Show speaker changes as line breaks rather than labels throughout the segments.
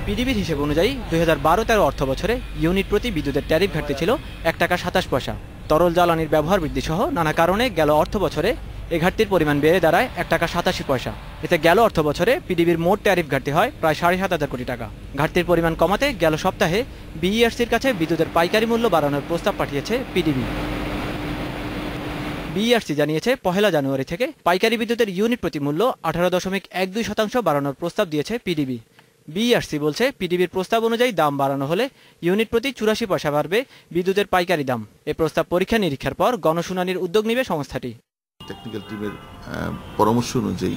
পিডিবির হিসেব অনুযায়ী 2012-13 অর্থ বছরে ইউনিট প্রতি বিদ্যুতের ট্যারিফ ঘাটতি ছিল 1 টাকা 27 পয়সা। তরল জ্বালানির ব্যবহার বৃদ্ধি সহ নানা কারণে গেল অর্থ বছরে এই ঘাটতির পরিমাণ বেড়ে দাঁড়ায় 1 টাকা 87 পয়সা। এতে গেল অর্থ বছরে পিডিবির মোট ট্যারিফ ঘাটতি হয় প্রায় 7,500 কোটি টাকা। ঘাটতির পরিমাণ কমাতে গেল সপ্তাহে বিইআরসির কাছে বিদ্যুতের পাইকারি মূল্য বাড়ানোর প্রস্তাব পাঠিয়েছে পিডিবি। বিইআরসি জানিয়েছে 1 জানুয়ারি থেকে পাইকারি বিদ্যুতের ইউনিট প্রতি মূল্য 18.12% বাড়ানোর প্রস্তাব দিয়েছে পিডিবি। বিইআরসি বলছে পিডিবির প্রস্তাব অনুযায়ী দাম বাড়ানো হলে ইউনিট প্রতি 84 পয়সা বাড়বে বিদ্যুতের পাইকারি দাম। এই প্রস্তাব পরীক্ষা নিরীক্ষার পর গণশুনানির উদ্যোগ নেবে সংস্থাটি।
টেকনিক্যাল টিমের পরামর্শ অনুযায়ী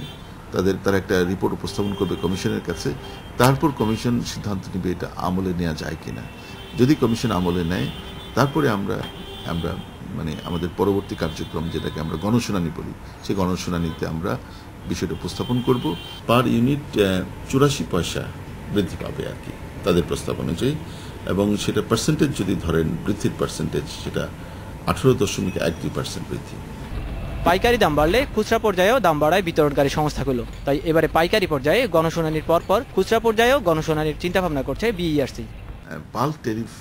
তারা একটা রিপোর্ট উপস্থাপন করবে কমিশনের কাছে। তারপর কমিশন সিদ্ধান্ত নেবে এটা আমলে নেওয়া যায় কিনা। যদি কমিশন আমলে নেয় তারপরে আমরা মানে আমাদের পরবর্তী কার্যক্রম যেটাকে আমরা গণশুনানি বলি, সেই গণশুনানিতে আমরা বিষয়টা উপস্থাপন করব। পার ইউনিট 84 পয়সা বৃদ্ধি পাবে আর কি তাদের প্রস্তাব অনুযায়ী, এবং সেটা পার্সেন্টেজ যদি ধরেন বৃদ্ধির পার্সেন্টেজ সেটা 18.12% বৃদ্ধি।
পাইকারি দাম বাড়লে খুচরা পর্যায়েও দাম বাড়ায় বিতরণকারী সংস্থাগুলো। তাই এবারে পাইকারি পর্যায়ে গণশুনানির পরপর খুচরা পর্যায়েও গণশুনানির চিন্তাভাবনা করছে বিইআরসি।
বাল্ক ট্যারিফ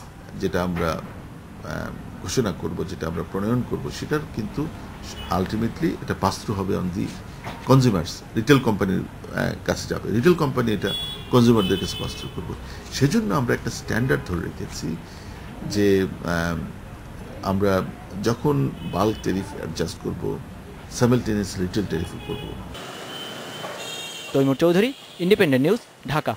যেটা আমরা ঘোষণা করব, যেটা আমরা প্রণয়ন করব, সেটার কিন্তু আলটিমেটলি এটা পাস থ্রু হবে অন দি কনজিউমার্স, রিটেল কোম্পানির কাছে যাবে। রিটেল কোম্পানি এটা কনজিউমারদের কাছে পাস থ্রু করবো। সেজন্য আমরা একটা স্ট্যান্ডার্ড ধরে রেখেছি যে আমরা যখন বাল্ক ট্যারিফ অ্যাডজাস্ট করব সাইমালটেনিয়াস রিটেল ট্যারিফও করব।
Taimur Chowdhury, independent news, Dhaka.